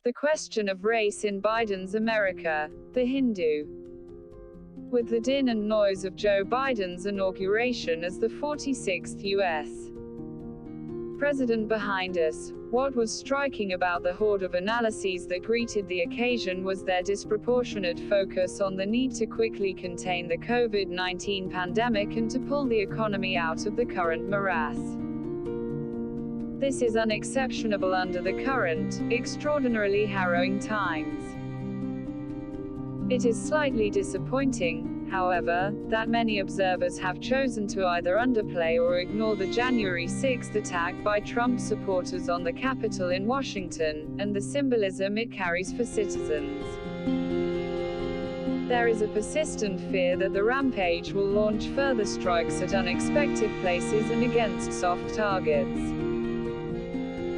The question of race in Biden's America. The Hindu. With the din and noise of Joe Biden's inauguration as the 46th U.S. president behind us, what was striking about the horde of analyses that greeted the occasion was their disproportionate focus on the need to quickly contain the COVID-19 pandemic and to pull the economy out of the current morass. This is unexceptionable under the current, extraordinarily harrowing times. It is slightly disappointing, however, that many observers have chosen to either underplay or ignore the January 6th attack by Trump supporters on the Capitol in Washington, and the symbolism it carries for citizens. There is a persistent fear that the rampage will launch further strikes at unexpected places and against soft targets.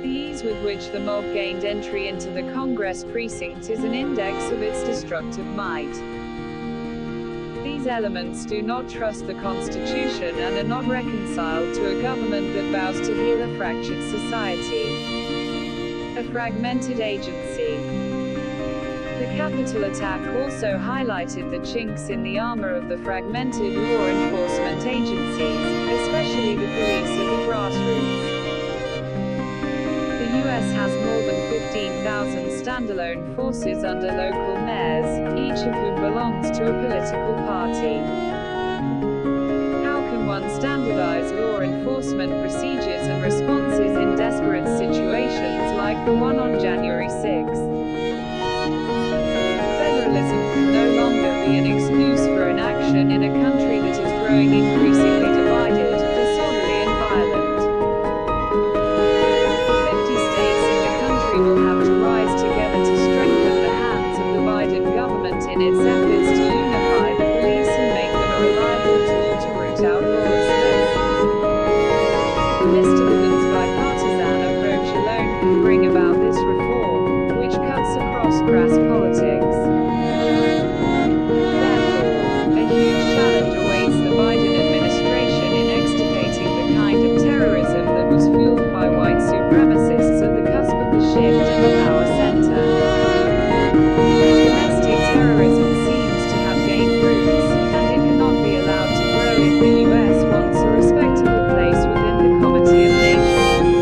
The ease with which the mob gained entry into the Congress precinct is an index of its destructive might. These elements do not trust the Constitution and are not reconciled to a government that vows to heal a fractured society. A fragmented agency. The Capitol attack also highlighted the chinks in the armor of the fragmented law enforcement agencies, especially the police at the grassroots. The U.S. has more than 15,000 standalone forces under local mayors, each of whom belongs to a political party. How can one standardize law enforcement procedures and responses in desperate situations like the one on January 6th? Federalism can no longer be an excuse for inaction in a country that is growing increasingly divided, disorderly and violent. Will have to rise together to strengthen the hands of the Biden government in its efforts to unify the police and make them a reliable tool to root out lawlessness. Mr. Biden's bipartisan approach alone can bring about this reform, which cuts across crass politics. Therefore, a huge challenge awaits the Biden administration in extirpating the kind of terrorism that was fueled by white supremacists at the cusp of the shift in the power center. Domestic terrorism seems to have gained roots, and it cannot be allowed to grow if the U.S. wants a respectable place within the Comity of Nations.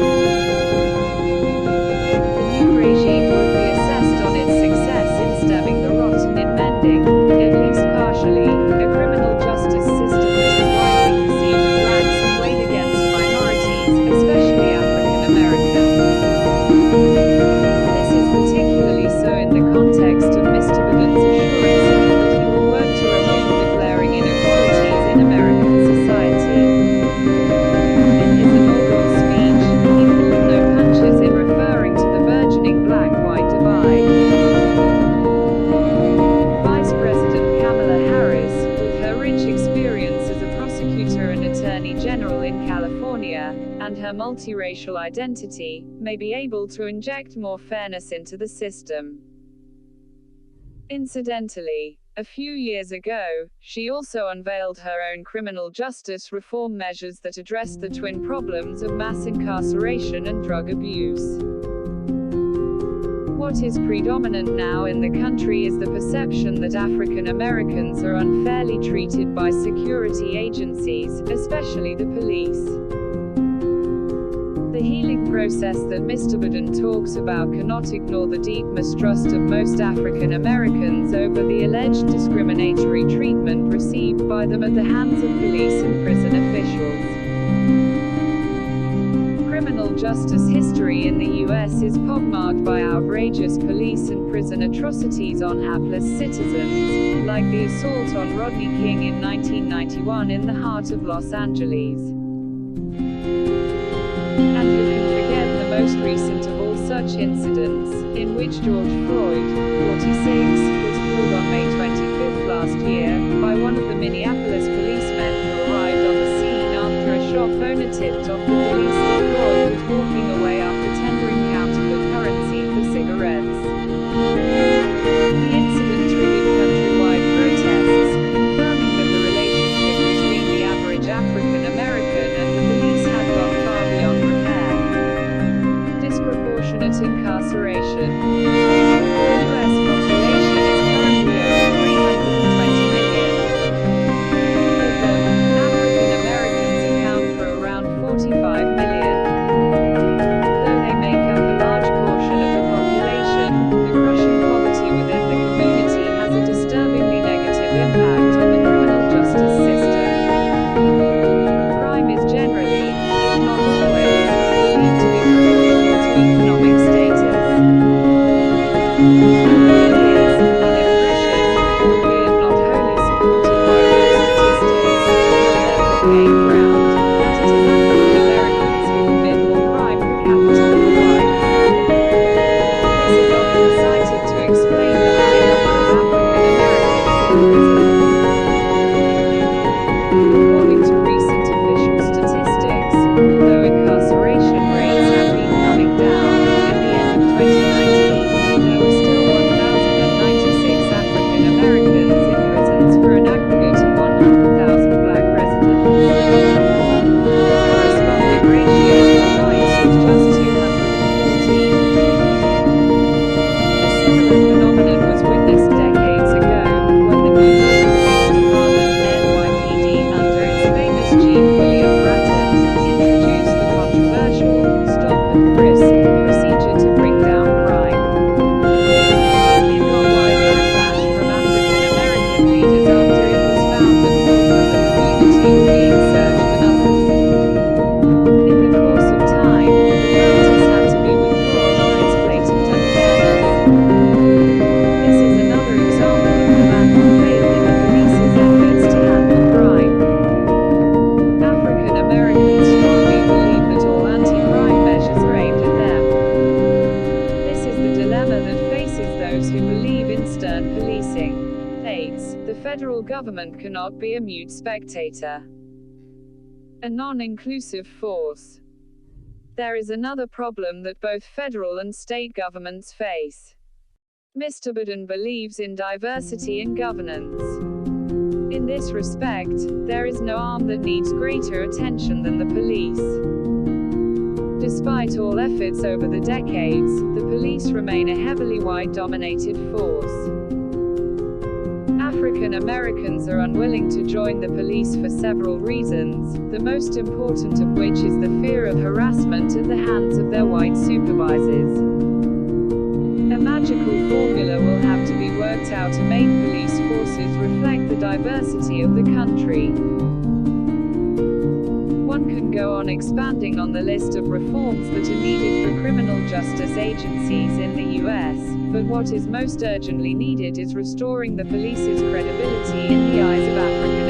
The new regime would be assessed on its success in stemming the rot and in mending, at least partially, a criminal justice system that is widely perceived as lax and weighed against minorities, especially African Americans. This is particularly so in the context of Mr. Biden's assurances that he will work to remove the glaring inequalities in American society. In his inaugural speech, he pulled no punches in referring to the burgeoning black-white divide. Vice President Kamala Harris, with her rich experience as a prosecutor and attorney general in California, and her multiracial identity, may be able to inject more fairness into the system. Incidentally, a few years ago, she also unveiled her own criminal justice reform measures that address the twin problems of mass incarceration and drug abuse. What is predominant now in the country is the perception that African Americans are unfairly treated by security agencies, especially the police. The healing process that Mr. Biden talks about cannot ignore the deep mistrust of most African Americans over the alleged discriminatory treatment received by them at the hands of police and prison officials. Criminal justice history in the U.S. is pockmarked by outrageous police and prison atrocities on hapless citizens, like the assault on Rodney King in 1991 in the heart of Los Angeles. And who can forget the most recent of all such incidents, in which George Floyd, 46, was killed on May 25 last year, by one of the Minneapolis policemen who arrived on the scene after a shop owner tipped off the police that Floyd was walking away after tendering counterfeit currency for cigarettes. The incident triggered countrywide protests, confirming that the relationship between the average African American and the police had gone far beyond repair. Disproportionate incarceration. An impression, albeit not wholly supported by raw statistics, will therefore gain ground, that it is African Americans who commit more crime per capita than whites. This is often cited to explain the high number of African Americans in prisons. According to recent official statistics, although incarceration rates have been coming down, at the end of 2019, there were still 1,096 African Americans in prisons for an aggregate of 100,000 black residents. The corresponding ratio for whites was just 214. A similar phenomenon was witnessed decades ago, when the New York Police Department NYPD, under its famous Chief William Bratton, introduced the controversial stop and frisk procedure to bring down crime. It got wide backlash from African American leaders after it was found that more from the community were being searched than others. In the course of time, the practice had to be withdrawn on its blatant unfairness. This is another example of the lack of faith in the police's efforts to handle crime. African Americans strongly believe that all anti-crime measures are aimed at them. This is the dilemma that faces those who believe in stern policing. States, the federal government cannot be a mute spectator. A non-inclusive force. There is another problem that both federal and state governments face. Mr. Biden believes in diversity in governance. In this respect, there is no arm that needs greater attention than the police. Despite all efforts over the decades, the police remain a heavily white-dominated force. African Americans are unwilling to join the police for several reasons, the most important of which is the fear of harassment at the hands of their white supervisors. A magical formula will have to be worked out to make police forces reflect the diversity of the country. One can go on expanding on the list of reforms that are needed for criminal justice agencies in the US, but what is most urgently needed is restoring the police's credibility in the eyes of African